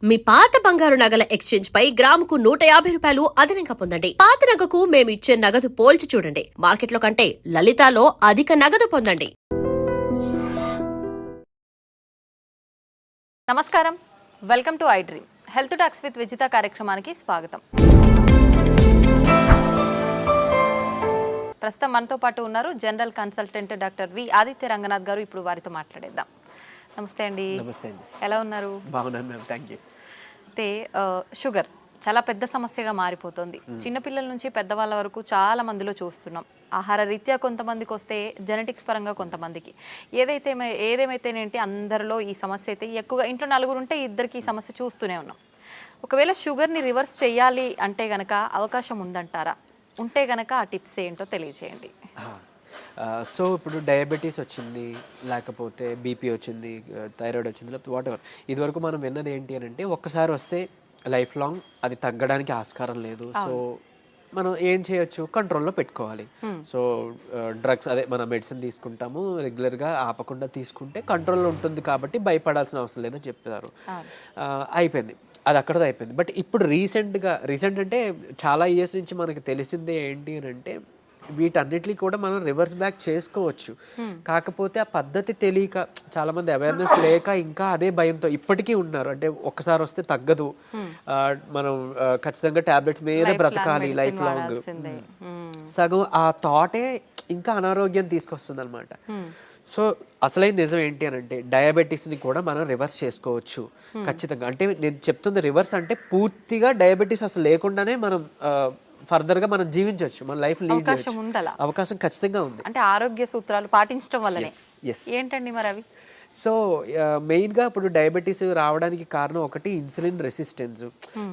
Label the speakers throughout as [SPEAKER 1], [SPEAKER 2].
[SPEAKER 1] మీ పాత బంగారు నగల ఎక్స్చేంజ్ పై గ్రాముకు 150 రూపాయలు అదనంగా పొందండి. పాత నగకు మేము ఇచ్చే నగదు పోల్చి చూడండి. మార్కెట్లో కంటే లలితాలో అధిక నగదు పొందండి.
[SPEAKER 2] నమస్కారం, welcome to I dream. Health talks with Vijitha కార్యక్రమానికి స్వాగతం. ప్రస్తుతం మనతో పాటు ఉన్నారు general consultant doctor V Aditya Ranganath గారు. ఇప్పుడు వారితో మాట్లాడేద్దాం. నమస్తే అండి.
[SPEAKER 3] నమస్తే అండి.
[SPEAKER 2] ఎలా ఉన్నారు?
[SPEAKER 3] బాగున్నాను మ్యామ్, థ్యాంక్ యూ.
[SPEAKER 2] అయితే షుగర్ చాలా పెద్ద సమస్యగా మారిపోతుంది. చిన్నపిల్లల నుంచి పెద్దవాళ్ళ వరకు చాలా మందిలో చూస్తున్నాం. ఆహార రీత్యా కొంతమందికి వస్తే, జెనెటిక్స్ పరంగా కొంతమందికి, ఏదేమైతేనేంటి అందరిలో ఈ సమస్య అయితే ఎక్కువగా. ఇంట్లో నలుగురు ఉంటే ఇద్దరికి ఈ సమస్య చూస్తూనే ఉన్నాం. ఒకవేళ షుగర్ని రివర్స్ చేయాలి అంటే గనక అవకాశం ఉందంటారా? ఉంటే గనక ఆ టిప్స్ ఏంటో తెలియజేయండి.
[SPEAKER 3] సో ఇప్పుడు డయాబెటీస్ వచ్చింది, లేకపోతే బీపీ వచ్చింది, థైరాయిడ్ వచ్చింది, లేకపోతే వాట్ ఎవర్, ఇదివరకు మనం విన్నది ఏంటి అని అంటే ఒక్కసారి వస్తే లైఫ్ లాంగ్ అది తగ్గడానికి ఆస్కారం లేదు. సో మనం ఏం చేయొచ్చు, కంట్రోల్లో పెట్టుకోవాలి. సో డ్రగ్స్, అదే మన మెడిసిన్ తీసుకుంటాము, రెగ్యులర్గా ఆపకుండా తీసుకుంటే కంట్రోల్లో ఉంటుంది కాబట్టి భయపడాల్సిన అవసరం లేదని చెప్తారు. అయిపోయింది, అది అక్కడతో అయిపోయింది. బట్ ఇప్పుడు రీసెంట్ అంటే చాలా ఇయర్స్ నుంచి మనకి తెలిసిందే ఏంటి అని అంటే వీటన్నిటిని కూడా మనం రివర్స్ బ్యాక్ చేసుకోవచ్చు. కాకపోతే ఆ పద్ధతి తెలియక, చాలా మంది అవేర్నెస్ లేక ఇంకా అదే భయంతో ఇప్పటికీ ఉన్నారు. అంటే ఒక్కసారి వస్తే తగ్గదు, మనం ఖచ్చితంగా టాబ్లెట్స్ మీద బ్రతకాలి లైఫ్ లాంగ్. సగం ఆ థాటే ఇంకా అనారోగ్యం తీసుకొస్తుంది అనమాట. సో అసలైన నిజం ఏంటి అని అంటే డయాబెటీస్ని కూడా మనం రివర్స్ చేసుకోవచ్చు ఖచ్చితంగా. అంటే నేను చెప్తుంది రివర్స్ అంటే పూర్తిగా డయాబెటీస్ అసలు లేకుండానే మనం ఫర్దర్ గా మనం జీవించవచ్చు, మన లైఫ్ లీడ్ చేయొచ్చు. అవకాశం ఖచ్చితంగా ఉంది.
[SPEAKER 2] అంటే ఆరోగ్య సూత్రాలు పాటించడం వల్లనే. ఏంటండి మరి అవి?
[SPEAKER 3] సో మెయిన్గా ఇప్పుడు డయాబెటీస్ రావడానికి కారణం ఒకటి ఇన్సులిన్ రెసిస్టెన్స్.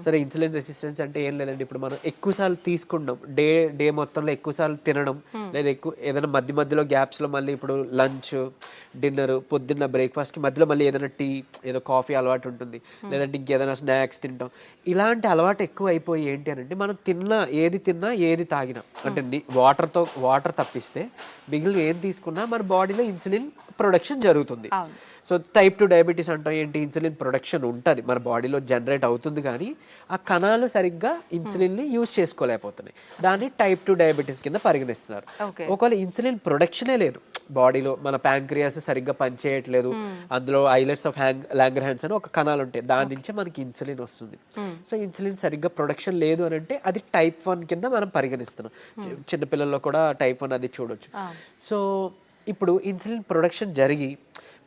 [SPEAKER 3] సరే, ఇన్సులిన్ రెసిస్టెన్స్ అంటే ఏం లేదండి, ఇప్పుడు మనం ఎక్కువసార్లు తీసుకుంటాం, డే మొత్తంలో ఎక్కువసార్లు తినడం, లేదా ఏదైనా మధ్యలో గ్యాప్స్లో మళ్ళీ ఇప్పుడు లంచ్, డిన్నర్, పొద్దున్న బ్రేక్ఫాస్ట్కి మధ్యలో మళ్ళీ ఏదైనా టీ, ఏదో కాఫీ అలవాటు ఉంటుంది, లేదంటే ఇంకేదైనా స్నాక్స్ తింటాం. ఇలాంటి అలవాటు ఎక్కువ అయిపోయి ఏంటి అని అంటే మనం ఏది తిన్నా ఏది తాగినా, అంటే వాటర్ తప్పిస్తే మిగిలిన ఏం తీసుకున్నా మన బాడీలో ఇన్సులిన్ ప్రొడక్షన్ జరుగుతుంది. సో టైప్ 2 డయాబెటీస్ అంటాం ఏంటి, ఇన్సులిన్ ప్రొడక్షన్ ఉంటుంది మన బాడీలో, జనరేట్ అవుతుంది, కానీ ఆ కణాలు సరిగ్గా ఇన్సులిన్ని యూజ్ చేసుకోలేకపోతున్నాయి. దాన్ని టైప్ 2 డయాబెటీస్ కింద పరిగణిస్తున్నారు. ఒకవేళ ఇన్సులిన్ ప్రొడక్షనే లేదు బాడీలో, మన ప్యాంక్రియాస్ సరిగ్గా పనిచేయట్లేదు, అందులో ఐలెట్స్ ఆఫ్ లాంగర్హాన్స్ అని ఒక కణాలు ఉంటాయి, దాని నుంచే మనకి ఇన్సులిన్ వస్తుంది. సో ఇన్సులిన్ సరిగ్గా ప్రొడక్షన్ లేదు అని అంటే అది టైప్ 1 కింద మనం పరిగణిస్తున్నాం. చిన్నపిల్లల్లో కూడా టైప్ 1 అది చూడొచ్చు. సో ఇప్పుడు ఇన్సులిన్ ప్రొడక్షన్ జరిగి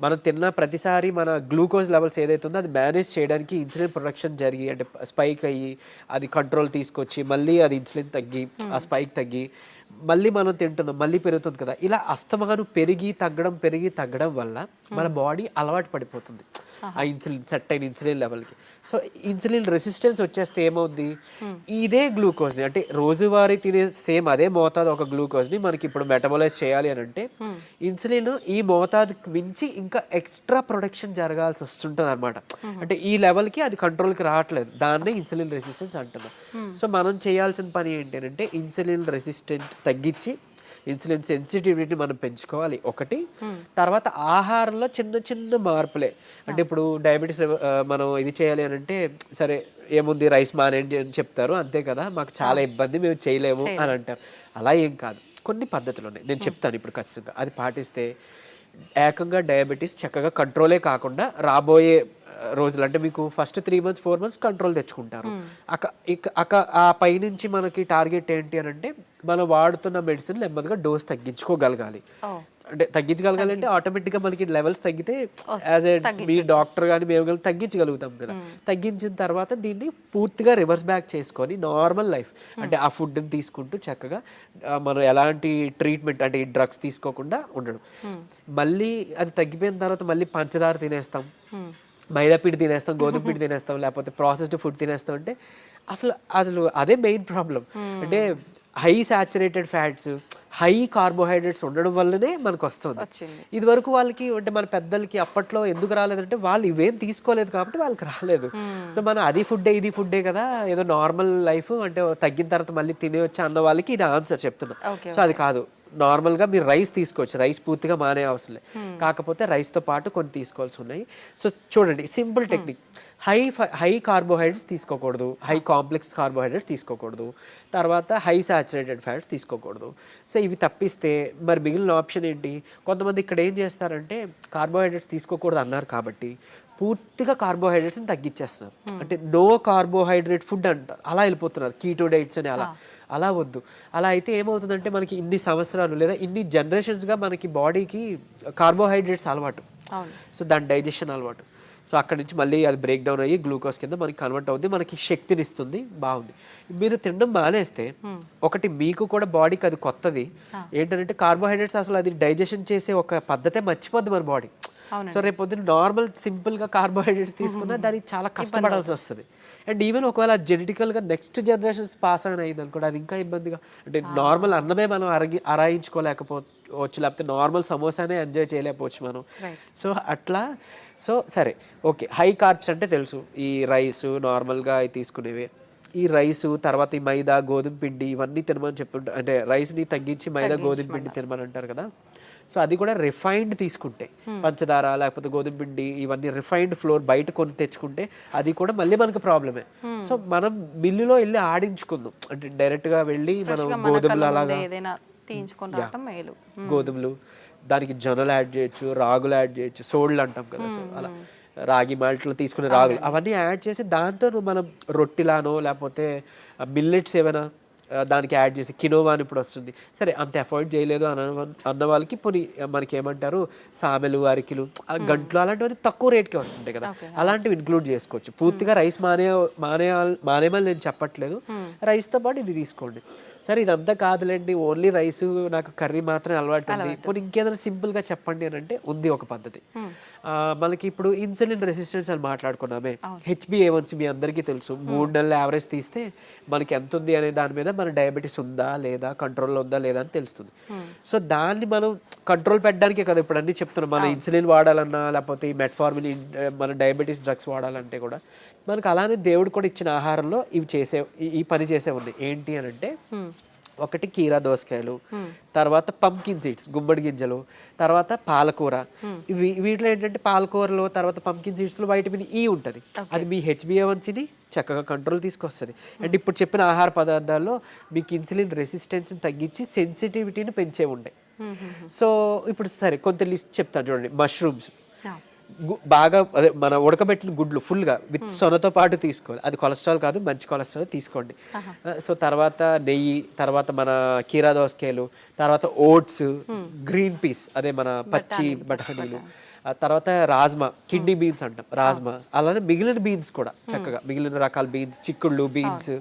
[SPEAKER 3] మనం తిన్న ప్రతిసారి మన గ్లూకోజ్ లెవెల్స్ ఏదైతే ఉందో అది మేనేజ్ చేయడానికి ఇన్సులిన్ ప్రొడక్షన్ జరిగి, అంటే స్పైక్ అయ్యి అది కంట్రోల్ తీసుకొచ్చి మళ్ళీ అది ఇన్సులిన్ తగ్గి ఆ స్పైక్ తగ్గి మళ్ళీ మనం తింటున్నాం, మళ్ళీ పెరుగుతుంది కదా. ఇలా అస్తమాను పెరిగి తగ్గడం వల్ల మన బాడీ అలవాటు పడిపోతుంది ఆ ఇన్సులిన్, సెట్ అయిన ఇన్సులిన్ లెవెల్కి. సో ఇన్సులిన్ రెసిస్టెన్స్ వచ్చేస్తే ఏమవుద్ది, ఇదే గ్లూకోజ్ని, అంటే రోజువారీ తినే సేమ్ అదే మోతాదు ఒక గ్లూకోజ్ని మనకి ఇప్పుడు మెటబలైజ్ చేయాలి అని అంటే ఇన్సులిన్ ఈ మోతాదుకి మించి ఇంకా ఎక్స్ట్రా ప్రొడక్షన్ జరగాల్సి వస్తుంటుంది అనమాట. అంటే ఈ లెవెల్కి అది కంట్రోల్కి రావట్లేదు, దాన్నే ఇన్సులిన్ రెసిస్టెన్స్ అంటున్నాం. సో మనం చేయాల్సిన పని ఏంటి అంటే ఇన్సులిన్ రెసిస్టెంట్ తగ్గించి ఇన్సులిన్ సెన్సిటివిటీ మనం పెంచుకోవాలి ఒకటి. తర్వాత ఆహారంలో చిన్న మార్పులే, అంటే ఇప్పుడు డయాబెటీస్ మనం ఇది చేయాలి అని అంటే సరే ఏముంది రైస్ మానేయండి అని చెప్తారు, అంతే కదా, మాకు చాలా ఇబ్బంది, మేము చేయలేము అని అంటారు. అలా ఏం కాదు, కొన్ని పద్ధతులు ఉన్నాయి, నేను చెప్తాను ఇప్పుడు ఖచ్చితంగా. అది పాటిస్తే ఏకంగా డయాబెటీస్ చక్కగా కంట్రోలే కాకుండా రాబోయే రోజులు, అంటే మీకు ఫస్ట్ 3 months 4 months కంట్రోల్ తెచ్చుకుంటారు. ఆ పైనుంచి మనకి టార్గెట్ ఏంటి అని అంటే మనం వాడుతున్న మెడిసిన్ నెమ్మదిగా డోస్ తగ్గించుకోగలగాలి. అంటే తగ్గించగలగాలి అంటే ఆటోమేటిక్గా మనకి లెవెల్స్ తగ్గితే యాజ్ ఏ మీ డాక్టర్ కానీ మేము కానీ తగ్గించగలుగుతాం కదా. తగ్గించిన తర్వాత దీన్ని పూర్తిగా రివర్స్ బ్యాక్ చేసుకొని నార్మల్ లైఫ్, అంటే ఆ ఫుడ్ని తీసుకుంటూ చక్కగా మనం ఎలాంటి ట్రీట్మెంట్, అంటే ఈ డ్రగ్స్ తీసుకోకుండా ఉండడం. మళ్ళీ అది తగ్గిపోయిన తర్వాత మళ్ళీ పంచదార తినేస్తాం, మైదా పిండి తినేస్తాం, గోధుమ పిండి తినేస్తాం, లేకపోతే ప్రాసెస్డ్ ఫుడ్ తినేస్తాం. అంటే అసలు అదే మెయిన్ ప్రాబ్లం. అంటే high saturated fats, high carbohydrates ఉండడం వల్లనే మనకు వస్తుంది. ఇది వరకు వాళ్ళకి, అంటే మన పెద్దలకి అప్పట్లో ఎందుకు రాలేదంటే వాళ్ళు ఇవేం తీసుకోలేదు కాబట్టి వాళ్ళకి రాలేదు. సో మనం అది ఫుడ్డే ఇది ఫుడ్డే కదా, ఏదో నార్మల్ లైఫ్, అంటే తగ్గిన తర్వాత మళ్ళీ తినేయొచ్చు అన్న వాళ్ళకి ఇది ఆన్సర్ చెప్తున్నా. సో అది కాదు, నార్మల్గా మీరు రైస్ తీసుకోవచ్చు, రైస్ పూర్తిగా మానే అవసరం లేదు, కాకపోతే రైస్తో పాటు కొన్ని తీసుకోవాల్సి ఉన్నాయి. సో చూడండి సింపుల్ టెక్నిక్, హై కార్బోహైడ్రేట్స్ తీసుకోకూడదు, హై కాంప్లెక్స్ కార్బోహైడ్రేట్స్ తీసుకోకూడదు, తర్వాత హై సాచురేటెడ్ ఫ్యాట్స్ తీసుకోకూడదు. సో ఇవి తప్పిస్తే మరి మిగిలిన ఆప్షన్ ఏంటి? కొంతమంది ఇక్కడ ఏం చేస్తారంటే కార్బోహైడ్రేట్స్ తీసుకోకూడదు అన్నారు కాబట్టి పూర్తిగా కార్బోహైడ్రేట్స్ని తగ్గించేస్తున్నారు, అంటే నో కార్బోహైడ్రేట్ ఫుడ్ అంటారు, అలా వెళ్ళిపోతున్నారు, కీటో డైట్స్ అని. అలా వద్దు. అలా అయితే ఏమవుతుందంటే మనకి ఇన్ని సంవత్సరాలు లేదా ఇన్ని జనరేషన్స్గా మనకి బాడీకి కార్బోహైడ్రేట్స్ అలవాటు, సో దాని డైజెషన్ అలవాటు, సో అక్కడి నుంచి మళ్ళీ అది బ్రేక్ డౌన్ అయ్యి గ్లూకోజ్ కింద మనకి కన్వర్ట్ అవుతుంది, మనకి శక్తిని ఇస్తుంది, బాగుంది. మీరు తినడం మానేస్తే ఒకటి మీకు కూడా బాడీకి అది కొత్తది ఏంటంటే కార్బోహైడ్రేట్స్ అసలు అది డైజెషన్ చేసే ఒక పద్ధతే మర్చిపోద్ది మన బాడీ. సో రేపు పొద్దున్న నార్మల్ సింపుల్గా కార్బోహైడ్రేట్స్ తీసుకున్నా దానికి చాలా కష్టపడాల్సి వస్తుంది. అండ్ ఈవెన్ ఒకవేళ జెనెటికల్గా నెక్స్ట్ జనరేషన్స్ పాస్ ఆన్ అయింది అనుకోండి, అది ఇంకా ఇబ్బందిగా, అంటే నార్మల్ అన్నమే మనం అరాయించుకోలేకపోవచ్చు, లేకపోతే నార్మల్ సమోసానే ఎంజాయ్ చేయలేకపోవచ్చు మనం. సో అట్లా, సో సరే ఓకే, హై కార్బ్స్ అంటే తెలుసు, ఈ రైస్ నార్మల్గా అవి తీసుకునేవి, ఈ రైసు తర్వాత ఈ మైదా గోధుమ పిండి ఇవన్నీ తినమని చెప్తుంటారు, అంటే రైస్ని తగ్గించి మైదా గోధుమ పిండి తినమని అంటారు కదా. సో అది కూడా రిఫైన్డ్ తీసుకుంటే, పంచదార లేకపోతే గోధుమ పిండి ఇవన్నీ రిఫైన్డ్ ఫ్లోర్ బయట కొని తెచ్చుకుంటే అది కూడా మళ్ళీ మనకు ప్రాబ్లమే. సో మనం మిల్లులో వెళ్ళి ఆడించుకుందాం, అంటే డైరెక్ట్గా వెళ్ళి మనం గోధుమలు అలాగా గోధుమలు, దానికి జొన్నలు యాడ్ చేయొచ్చు, రాగులు యాడ్ చేయొచ్చు, సోళ్ళు అంటాం కదా, సో అలా రాగి మాల్ట్లో తీసుకునే రాగులు అవన్నీ యాడ్ చేసి దాంతో మనం రొట్టిలానో లేకపోతే మిల్లెట్స్ ఏమైనా దానికి యాడ్ చేసి, కినోవా అని ఇప్పుడు వస్తుంది, సరే అంత అఫోర్డ్ చేయలేదు అన్న వాళ్ళకి పోనీ మనకి ఏమంటారు సామెలు, అరికిలు, గంటలు అలాంటివన్నీ తక్కువ రేట్కే వస్తుంటాయి కదా, అలాంటివి ఇంక్లూడ్ చేసుకోవచ్చు. పూర్తిగా రైస్ మానేమని నేను చెప్పట్లేదు, రైస్తో పాటు ఇది తీసుకోండి. సరే ఇదంతా కాదులేండి, ఓన్లీ రైస్ నాకు కర్రీ మాత్రమే అలవాటు ఉంది, ఇప్పుడు ఇంకేదైనా సింపుల్గా చెప్పండి అని అంటే ఉంది ఒక పద్ధతి. మనకి ఇప్పుడు ఇన్సులిన్ రెసిస్టెన్స్ అని మాట్లాడుకున్నామే, HbA1c మీ అందరికీ తెలుసు, 3 నెలల యావరేజ్ తీస్తే మనకి ఎంత ఉంది అనే దాని మీద మన డయాబెటీస్ ఉందా లేదా, కంట్రోల్లో ఉందా లేదా అని తెలుస్తుంది. సో దాన్ని మనం కంట్రోల్ పెట్టడానికే కదా ఇప్పుడు అన్ని చెప్తున్నాం, మన ఇన్సులిన్ వాడాలన్నా లేకపోతే ఈ మెట్ఫార్మిన్ మన డయాబెటీస్ డ్రగ్స్ వాడాలంటే కూడా మనకు అలానే దేవుడు కూడా ఇచ్చిన ఆహారంలో ఈ పని చేసే ఉంది. ఏంటి అని అంటే ఒకటి కీరా దోసకాయలు, తర్వాత పంకిన్ సీడ్స్ గుమ్మడి గింజలు, తర్వాత పాలకూర. వీటిలో ఏంటంటే పాలకూరలో తర్వాత పంకిన్ సీడ్స్లో వైటమిన్ ఈ ఉంటుంది, అది మీ HbA1cని చక్కగా కంట్రోల్ తీసుకొస్తుంది. అండ్ ఇప్పుడు చెప్పిన ఆహార పదార్థాల్లో మీకు ఇన్సులిన్ రెసిస్టెన్స్ని తగ్గించి సెన్సిటివిటీని పెంచే ఉంటాయి. సో ఇప్పుడు సరే కొంత లిస్ట్ చెప్తాను చూడండి. మష్రూమ్స్ బాగా అదే మన ఉడకబెట్టిన గుడ్లు ఫుల్గా విత్ సొనతో పాటు తీసుకోవాలి, అది కొలెస్ట్రాల్ కాదు, మంచి కొలెస్ట్రాల్ తీసుకోండి. సో తర్వాత నెయ్యి, తర్వాత మన కీరా దోసకాయలు, తర్వాత ఓట్స్, గ్రీన్ పీస్ అదే మన పచ్చి బఠానీలు, తర్వాత రాజ్మా, కిడ్నీ బీన్స్ అంటాం రాజ్మా, అలానే మిగిలిన బీన్స్ కూడా చక్కగా మిగిలిన రకాల బీన్స్, చిక్కుళ్ళు బీన్స్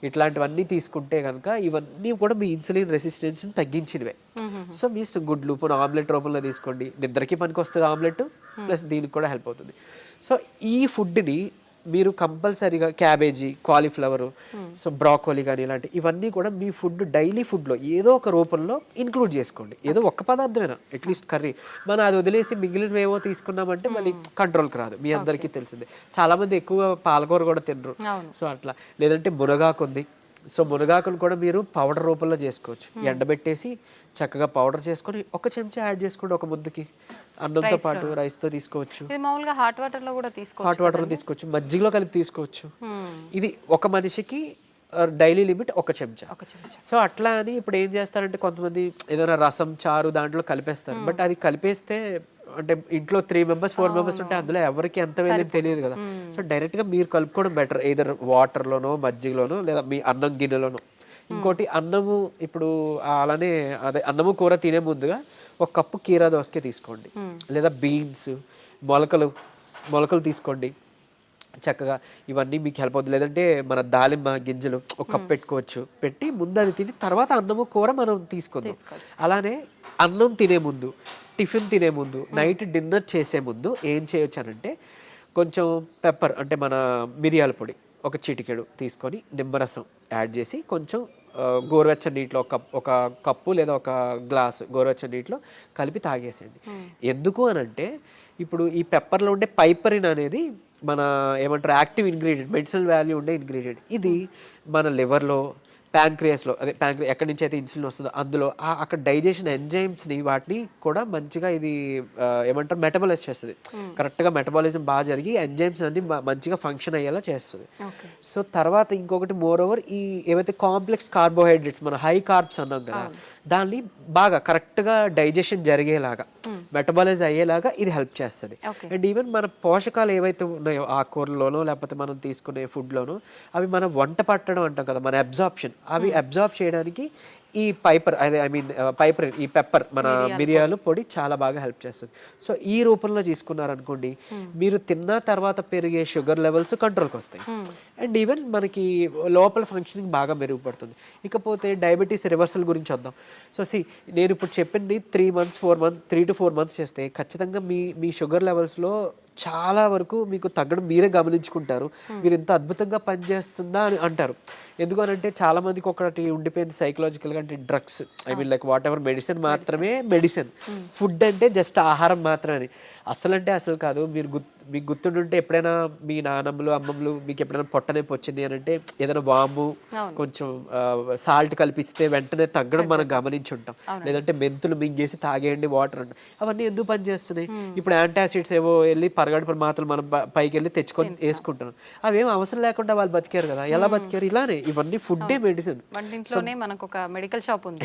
[SPEAKER 3] ఇట్లాంటివన్నీ తీసుకుంటే కనుక ఇవన్నీ కూడా మీ ఇన్సులిన్ రెసిస్టెన్స్ని తగ్గించినవే. సో మీ ఇష్టం, గుడ్లు ఇప్పుడు ఆమ్లెట్ రూపంలో తీసుకోండి, నిద్రకి పనికి వస్తుంది ఆమ్లెట్, ప్లస్ దీనికి కూడా హెల్ప్ అవుతుంది. సో ఈ ఫుడ్ని మీరు కంపల్సరీగా క్యాబేజీ, కాలీఫ్లవరు, సో బ్రాకోలీ కానీ ఇలాంటి ఇవన్నీ కూడా మీ ఫుడ్ డైలీ ఫుడ్లో ఏదో ఒక రూపంలో ఇంక్లూడ్ చేసుకోండి. ఏదో ఒక్క పదార్థమైనా అట్లీస్ట్ కర్రీ, మనం అది వదిలేసి మిగిలినవి ఏవో తీసుకున్నామంటే మళ్ళీ కంట్రోల్కి రాదు. మీ అందరికీ తెలిసిందే, చాలామంది ఎక్కువ పాలకూర కూడా తినరు. సో అట్లా, లేదంటే మునగాకు ఉంది, సో మునగాకును కూడా మీరు పౌడర్ రూపంలో చేసుకోవచ్చు, ఎండబెట్టేసి చక్కగా పౌడర్ చేసుకొని ఒక చెంచా యాడ్ చేసుకోండి ఒక ముద్దకి, అన్నంతో పాటు రైస్తో తీసుకోవచ్చు,
[SPEAKER 2] హాట్ వాటర్లో కూడా
[SPEAKER 3] తీసుకోవచ్చు, మజ్జిగలో కలిపి తీసుకోవచ్చు. ఇది ఒక మనిషికి డైలీ లిమిట్ ఒక చెంచా. సో అట్లా అని ఇప్పుడు ఏం చేస్తారంటే కొంతమంది ఏదైనా రసం, చారు దాంట్లో కలిపేస్తారు, బట్ అది కలిపేస్తే అంటే ఇంట్లో 3 members 4 members ఉంటే అందులో ఎవరికి ఎంత వెళ్ళేది తెలియదు కదా. సో డైరెక్ట్గా మీరు కలుపుకోవడం బెటర్, ఏదర్ వాటర్లోనో మజ్జిగలోనో లేదా మీ అన్నం గిన్నెలోనో. ఇంకోటి అన్నము, ఇప్పుడు అలానే అదే అన్నము కూర తినే ముందుగా 1 కప్పు కీరా దోసకాయ తీసుకోండి, లేదా బీన్స్, మొలకలు తీసుకోండి చక్కగా, ఇవన్నీ మీకు హెల్ప్ అవుతుంది. లేదంటే మన దాలింబ గింజలు 1 కప్ పెట్టుకోవచ్చు, పెట్టి ముందు అది తిని తర్వాత అన్నము కూర మనం తీసుకుందాం. అలానే అన్నం తినే ముందు, టిఫిన్ తినే ముందు, నైట్ డిన్నర్ చేసే ముందు ఏం చేయొచ్చు అనంటే కొంచెం పెప్పర్ అంటే మన మిరియాల పొడి 1 చిటికెడు తీసుకొని నిమ్మరసం యాడ్ చేసి కొంచెం గోరువెచ్చని నీటిలో ఒక కప్పు లేదా 1 గ్లాసు గోరువెచ్చని నీటిలో కలిపి తాగేసేయండి. ఎందుకు అనంటే ఇప్పుడు ఈ పెప్పర్లో ఉండే పైపరిన్ అనేది మన ఏమంటారు యాక్టివ్ ఇంగ్రీడియంట్, మెడిసినల్ వాల్యూ ఉండే ఇంగ్రీడియంట్. ఇది మన లివర్లో ప్యాంక్రియాస్లో అదే ఎక్కడి నుంచి అయితే ఇన్సులిన్ వస్తుందో అందులో అక్కడ డైజెషన్ ఎంజైమ్స్ని వాటిని కూడా మంచిగా ఇది ఏమంటారు మెటబాలైజ్ చేస్తుంది. కరెక్ట్గా మెటబాలిజం బాగా జరిగి ఎంజైమ్స్ అన్ని మంచిగా ఫంక్షన్ అయ్యేలా చేస్తుంది. సో తర్వాత ఇంకొకటి మోర్ ఓవర్ ఈ ఏవైతే కాంప్లెక్స్ కార్బోహైడ్రేట్స్ మన హై కార్బ్స్ అన్నాం కదా దాన్ని బాగా కరెక్ట్గా డైజెషన్ జరిగేలాగా మెటబాలైజ్ అయ్యేలాగా ఇది హెల్ప్ చేస్తుంది. అండ్ ఈవెన్ మన పోషకాలు ఏవైతే ఉన్నాయో ఆకుకూరలోనో లేకపోతే మనం తీసుకునే ఫుడ్లోనో అవి మన వంట పట్టడం అంటాం కదా మన అబ్జార్ప్షన్ అవి అబ్జార్బ్ చేయడానికి ఈ పైపర్ ఈ పెప్పర్ మన మిరియాలు పొడి చాలా బాగా హెల్ప్ చేస్తుంది. సో ఈ రూపంలో తీసుకున్నారనుకోండి మీరు తిన్న తర్వాత పెరిగే షుగర్ లెవెల్స్ కంట్రోల్కి వస్తాయి అండ్ ఈవెన్ మనకి లోపల ఫంక్షనింగ్ బాగా మెరుగుపడుతుంది. ఇకపోతే డయాబెటీస్ రివర్సల్ గురించి వద్దాం. సో నేను ఇప్పుడు చెప్పింది 3 to 4 months చేస్తే ఖచ్చితంగా మీ షుగర్ లెవెల్స్లో చాలా వరకు మీకు తగ్గడం మీరే గమనించుకుంటారు. మీరు ఇంత అద్భుతంగా పనిచేస్తుందా అని అంటారు. ఎందుకనంటే చాలా మందికి ఒకటి ఉండిపోయింది సైకలాజికల్గా, అంటే drugs like what ever medicine మాత్రమే మెడిసిన్, ఫుడ్ అంటే జస్ట్ ఆహారం మాత్రమే. అసలు కాదు. మీకు గుర్తుంటుంటే ఎప్పుడైనా మీ నాన్నమ్మలు అమ్మమ్మలు మీకు ఎప్పుడైనా పొట్టనొప్పి వచ్చింది అని అంటే ఏదైనా వాము కొంచెం సాల్ట్ కలిపిస్తే వెంటనే తగ్గడం మనం గమనించి ఉంటాం. లేదంటే మెంతులు మింగేసి తాగేయండి వాటర్ అంటే అవన్నీ ఎందుకు పనిచేస్తున్నాయి? ఇప్పుడు యాంటాసిడ్స్ ఏవో వెళ్ళి పరగడుపుల మాత్రలు మనం పైకి వెళ్ళి తెచ్చుకొని వేసుకుంటున్నాం. అవేం అవసరం లేకుండా వాళ్ళు బతికారు కదా. ఎలా బతికారు? ఇలానే. ఇవన్నీ ఫుడ్డే మెడిసిన్.
[SPEAKER 2] మనకు ఒక మెడికల్ షాప్ ఉంది.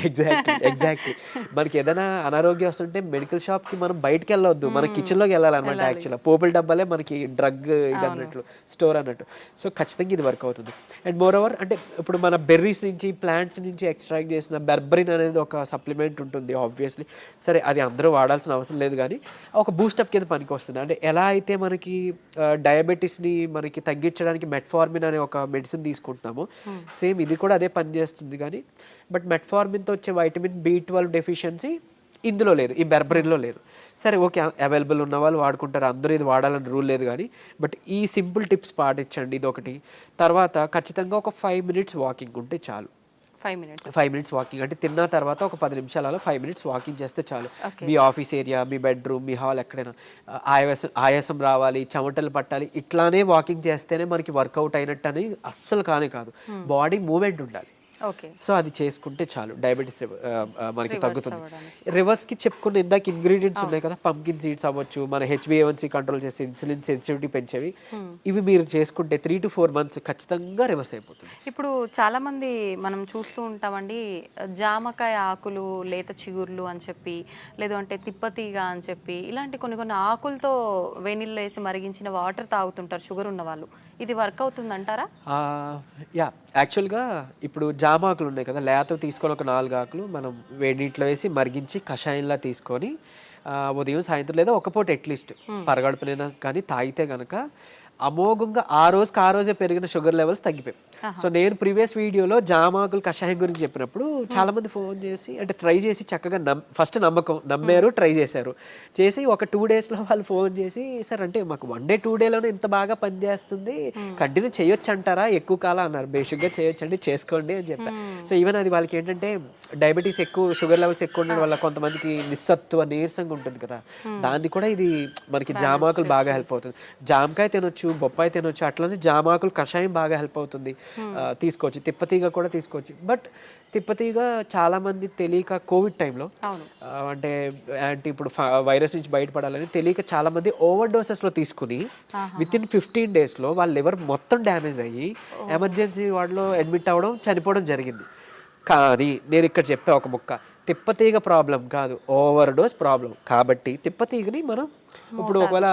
[SPEAKER 3] ఎగ్జాక్ట్లీ. మనకి ఏదైనా అనారోగ్యం వస్తుంటే మెడికల్ షాప్ కి మనం బయటకు వెళ్ళవద్దు, మన కిచెన్ లోకి వెళ్ళాలన్నమాట. యాక్చువల్గా పోపుల డబ్బాలే మనకి డ్రగ్ ఇది అన్నట్లు, స్టోర్ అన్నట్టు. సో ఖచ్చితంగా ఇది వర్క్ అవుతుంది. అండ్ మోర్ ఓవర్ అంటే ఇప్పుడు మన బెర్రీస్ నుంచి ప్లాంట్స్ నుంచి ఎక్స్ట్రాక్ట్ చేసిన బెర్బరిన్ అనేది ఒక సప్లిమెంట్ ఉంటుంది ఆబ్వియస్లీ. సరే అది అందరూ వాడాల్సిన అవసరం లేదు కానీ ఒక బూస్టప్ కింద పనికి వస్తుంది. అంటే ఎలా అయితే మనకి డయాబెటీస్ని మనకి తగ్గించడానికి మెట్ఫార్మిన్ అనే ఒక మెడిసిన్ తీసుకుంటున్నాము, సేమ్ ఇది కూడా అదే పని చేస్తుంది. కానీ బట్ మెట్ఫార్మిన్తో వచ్చే వైటమిన్ B12 డెఫిషియన్సీ ఇందులో లేదు, ఈ బెర్బరిన్లో లేదు. సరే ఓకే, అవైలబుల్ ఉన్న వాళ్ళు వాడుకుంటారు, అందరూ ఇది వాడాలని రూల్ లేదు. కానీ బట్ ఈ సింపుల్ టిప్స్ పాటించండి, ఇది ఒకటి. తర్వాత ఖచ్చితంగా ఒక 5 minutes వాకింగ్ ఉంటే చాలు. 5 minutes వాకింగ్ అంటే తిన్న తర్వాత ఒక 10 నిమిషాలలో 5 minutes వాకింగ్ చేస్తే చాలు. మీ ఆఫీస్ ఏరియా, మీ బెడ్రూమ్, మీ హాల్ ఎక్కడైనా ఆయాసం రావాలి, చెమటలు పట్టాలి, ఇట్లానే వాకింగ్ చేస్తేనే మనకి వర్కౌట్ అయినట్టు అని అస్సలు కాదు. బాడీ మూమెంట్ ఉండాలి. సో అది చేసుకుంటే చాలు, డయాబెటీస్ మనకి తగ్గుతుంది. రివర్స్కి చెప్పుకున్న ఇందాక ఇంగ్రీడియంట్స్ ఉన్నాయి కదా, పంకిన్ సీడ్స్ అవ్వచ్చు, మన HbA1c కంట్రోల్ చేసి ఇన్సులిన్ సెన్సిటివిటీ పెంచేవి, ఇవి మీరు చేసుకుంటే 3 to 4 months ఖచ్చితంగా రివర్స్ అయిపోతుంది.
[SPEAKER 2] ఇప్పుడు చాలా మంది మనం చూస్తూ ఉంటామండి, జామకాయ ఆకులు, లేత చిగుర్లు అని చెప్పి, లేదు అంటే తిప్పతీగ అని చెప్పి, ఇలాంటి కొన్ని ఆకులతో వేణిల్లో వేసి మరిగించిన వాటర్ తాగుతుంటారు షుగర్ ఉన్న వాళ్ళు. ఇది వర్క్ అవుతుంది అంటారా?
[SPEAKER 3] యాక్చువల్గా ఇప్పుడు జామాకులు ఉన్నాయి కదా, లేత తీసుకొని ఒక 4 ఆకులు మనం వేడి నీటిలో వేసి మరిగించి కషాయంలా తీసుకొని ఉదయం సాయంత్రం లేదా ఒక పూట అట్లీస్ట్ పరగడుపునైనా కానీ తాగితే కనుక అమోఘంగా ఆ రోజే పెరిగిన షుగర్ లెవెల్స్ తగ్గిపోయాయి. సో నేను ప్రీవియస్ వీడియోలో జామాకులు కషాయం గురించి చెప్పినప్పుడు చాలా మంది ఫోన్ చేసి అంటే ట్రై చేసి చక్కగా ఫస్ట్ నమ్మారు, ట్రై చేసి ఒక 2 daysలో వాళ్ళు ఫోన్ చేసి సార్ అంటే మాకు 1 day 2 dayలోనే ఇంత బాగా పనిచేస్తుంది, కంటిన్యూ చేయొచ్చు అంటారా, ఎక్కువ కాలం అన్నారు. బేసిక్గా చేయొచ్చండి, చేసుకోండి అని చెప్పారు. సో ఈవెన్ అది వాళ్ళకి ఏంటంటే డయాబెటీస్ ఎక్కువ, షుగర్ లెవెల్స్ ఎక్కువ ఉండడం వల్ల కొంతమందికి నిస్సత్వ నీరసంగా ఉంటుంది కదా, దాన్ని కూడా ఇది మనకి జామాకులు బాగా హెల్ప్ అవుతుంది. జామకాయ తినొచ్చు, బొప్పాయి తినొచ్చు, అట్లనే జామాకులు కషాయం బాగా హెల్ప్ అవుతుంది, తీసుకోవచ్చు. తిప్పతీగ కూడా తీసుకోవచ్చు. బట్ తిప్పతీగ చాలా మంది తెలియక కోవిడ్ టైంలో అంటే ఇప్పుడు వైరస్ నుంచి బయటపడాలని తెలియక చాలా మంది ఓవర్ డోసెస్లో తీసుకుని వితిన్ 15 daysలో వాళ్ళ లివర్ మొత్తం డ్యామేజ్ అయ్యి ఎమర్జెన్సీ వార్డులో అడ్మిట్ అవ్వడం, చనిపోవడం జరిగింది. కానీ నేను ఇక్కడ చెప్పే ఒక ముక్క, తిప్పతీగ ప్రాబ్లం కాదు, ఓవర్ డోస్ ప్రాబ్లం. కాబట్టి తిప్పతీగని మనం ఇప్పుడు ఒకవేళ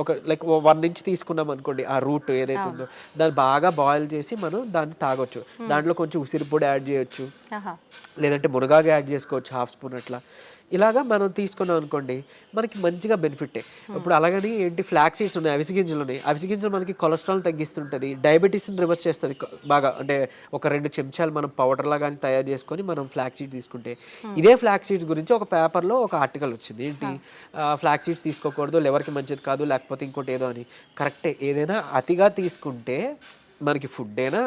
[SPEAKER 3] ఒక లైక్ 1 inch తీసుకున్నాం అనుకోండి, ఆ రూట్ ఏదైతే ఉందో దాన్ని బాగా బాయిల్ చేసి మనం దాన్ని తాగొచ్చు. దాంట్లో కొంచెం ఉసిరి పొడి యాడ్ చేయొచ్చు, లేదంటే మునగాకు యాడ్ చేసుకోవచ్చు 1/2 spoon అట్లా. ఇలాగా మనం తీసుకున్నాం అనుకోండి మనకి మంచిగా బెనిఫిటే. ఇప్పుడు అలాగని ఏంటి ఫ్లాక్ సీడ్స్ ఉన్నాయి, అవిసె గింజలు ఉన్నాయి. అవిసె గింజలు మనకి కొలెస్ట్రాల్ తగ్గిస్తుంటుంది, డయాబెటీస్ని రివర్స్ చేస్తుంది బాగా. అంటే ఒక 2 చెంచాలు మనం పౌడర్లా కానీ తయారు చేసుకొని మనం ఫ్లాక్ సీడ్స్ తీసుకుంటే, ఇదే ఫ్లాక్ సీడ్స్ గురించి ఒక పేపర్లో ఒక ఆర్టికల్ వచ్చింది. ఏంటి ఫ్లాక్ సీడ్స్ తీసుకోకూడదు, లివర్కి మంచిది కాదు, లేకపోతే ఇంకోటి ఏదో అని. కరెక్టే, ఏదైనా అతిగా తీసుకుంటే మనకి ఫుడ్ అయినా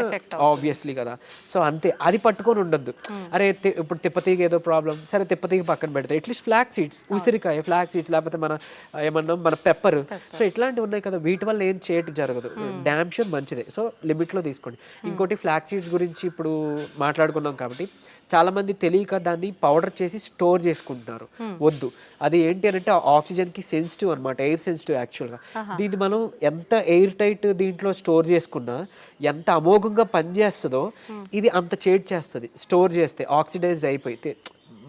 [SPEAKER 3] ఆబ్వియస్లీ కదా. సో అంతే, అది పట్టుకొని ఉండొద్దు. అరే ఇప్పుడు తిప్పతీగ ఏదో ప్రాబ్లం, సరే తిప్పతీగ పక్కన పెడితే అట్లీస్ట్ ఫ్లాక్ సీడ్స్, ఉసిరికాయ ఫ్లాక్ సీడ్స్, లేకపోతే మన ఏమన్నా మన పెప్పర్, సో ఇట్లాంటివి ఉన్నాయి కదా, వీటి వల్ల ఏం చేయటం జరగదు. డ్యామ్ షూర్ మంచిదే. సో లిమిట్లో తీసుకోండి. ఇంకోటి ఫ్లాక్ సీడ్స్ గురించి ఇప్పుడు మాట్లాడుకున్నాం కాబట్టి చాలా మంది తెలియక దాన్ని పౌడర్ చేసి స్టోర్ చేసుకుంటున్నారు. వద్దు, అది ఏంటి అని అంటే ఆక్సిజన్కి సెన్సిటివ్ అనమాట, ఎయిర్ సెన్సిటివ్ యాక్చువల్గా. దీన్ని మనం ఎంత ఎయిర్ టైట్ దీంట్లో స్టోర్ చేసుకున్నా, ఎంత అమోఘంగా పనిచేస్తుందో ఇది అంత చేడ్ చేస్తుంది స్టోర్ చేస్తే. ఆక్సిడైజ్డ్ అయిపోయి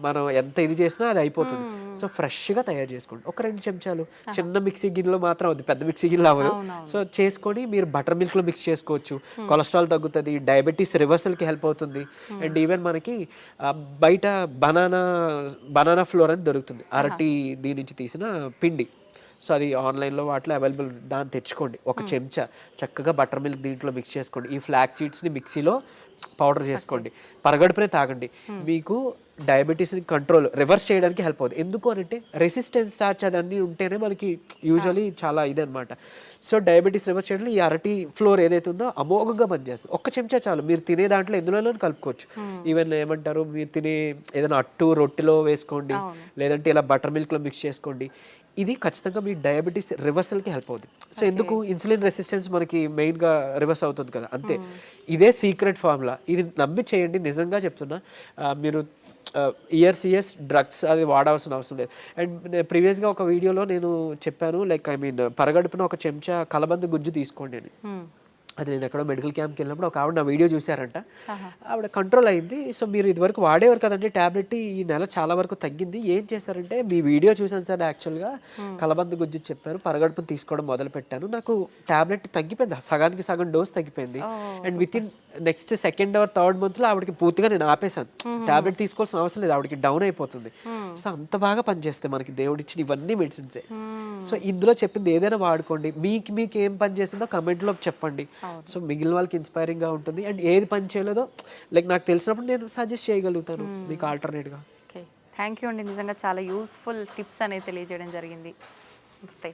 [SPEAKER 3] మనం ఎంత ఇది చేసినా అది అయిపోతుంది. సో ఫ్రెష్గా తయారు చేసుకోండి. ఒక 2 చెంచాలు చిన్న మిక్సీ గిన్నెలో మాత్రం అవుతుంది, పెద్ద మిక్సీ గిన్నెలో అవ్వదు. సో చేసుకొని మీరు బటర్ మిల్క్లో మిక్స్ చేసుకోవచ్చు. కొలెస్ట్రాల్ తగ్గుతుంది, డయాబెటీస్ రివర్సల్కి హెల్ప్ అవుతుంది. అండ్ ఈవెన్ మనకి బయట బనానా ఫ్లోర్ అని దొరుకుతుంది, అరటి దీని నుంచి తీసిన పిండి. సో అది ఆన్లైన్లో వాటిలో అవైలబుల్, దాన్ని తెచ్చుకోండి. ఒక చెంచా చక్కగా బటర్ మిల్క్ దీంట్లో మిక్స్ చేసుకోండి. ఈ ఫ్లాక్ సీడ్స్ని మిక్సీలో పౌడర్ చేసుకోండి, పరగడుపునే తాగండి. మీకు డయాబెటీస్ని కంట్రోల్ రివర్స్ చేయడానికి హెల్ప్ అవుతుంది. ఎందుకు అని అంటే రెసిస్టెన్స్ స్టార్చ్ అదన్నీ ఉంటేనే మనకి యూజువలీ చాలా ఇదనమాట. సో డయాబెటీస్ రివర్స్ చేయడంలో ఈ అరటి ఫ్లోర్ ఏదైతే ఉందో అమోఘంగా పనిచేస్తుంది. ఒక్క చెంచా చాలు, మీరు తినే దాంట్లో ఎందులో కలుపుకోవచ్చు. ఈవెన్ ఏమంటారు, మీరు తినే ఏదైనా అట్టు రొట్టెలో వేసుకోండి, లేదంటే ఇలా బటర్ మిల్క్లో మిక్స్ చేసుకోండి. ఇది ఖచ్చితంగా మీ డయాబెటీస్ రివర్సల్కి హెల్ప్ అవుతుంది. సో ఎందుకు, ఇన్సులిన్ రెసిస్టెన్స్ మనకి మెయిన్గా రివర్స్ అవుతుంది కదా, అంతే. ఇదే సీక్రెట్ ఫార్ములా, ఇది నమ్మి చేయండి. నిజంగా చెప్తున్నా, మీరు ఇయర్స్ డ్రగ్స్ అది వాడాల్సిన అవసరం లేదు. అండ్ ప్రీవియస్గా ఒక వీడియోలో నేను చెప్పాను, లైక్ పరగడుపున ఒక చెంచా కలబంద గుజ్జు తీసుకోండి అని. అది నేను ఎక్కడో మెడికల్ క్యాంప్కి వెళ్ళినప్పుడు ఒక ఆవిడ నా వీడియో చూసారంట, ఆవిడ కంట్రోల్ అయింది. సో మీరు ఇదివరకు వాడేవారు కదండి ట్యాబ్లెట్, ఈ నెల చాలా వరకు తగ్గింది, ఏం చేశారంటే మీ వీడియో చూసాను సార్, యాక్చువల్గా కలబంద గుజ్జు చెప్పారు, పరగడుపుని తీసుకోవడం మొదలు పెట్టాను, నాకు ట్యాబ్లెట్ తగ్గిపోయింది, సగానికి సగం డోస్ తగ్గిపోయింది. And with in next 2nd or 3rd మంత్లో ఆవిడకి పూర్తిగా నేను ఆపేశాను, ట్యాబ్లెట్ తీసుకోవాల్సిన అవసరం లేదు, ఆవిడకి డౌన్ అయిపోతుంది. సో అంత బాగా పనిచేస్తాయి మనకి దేవుడిచ్చిన ఇవన్నీ మెడిసిన్సే. సో ఇందులో చెప్పింది ఏదైనా వాడుకోండి, మీకు ఏం పని చేసిందో కమెంట్లో చెప్పండి. సో మిగిలిన వాళ్ళకి ఇన్స్పైరింగ్గా ఉంటుంది. అండ్ ఏది పని చేయలేదో లైక్ నాకు తెలిసినప్పుడు నేను సజెస్ట్ చేయగలుగుతాను మీకు ఆల్టర్నేట్గా.
[SPEAKER 2] ఓకే, థ్యాంక్ యూ అండి, నిజంగా చాలా యూస్ఫుల్ టిప్స్ అనేది తెలియజేయడం జరిగింది. నమస్తే.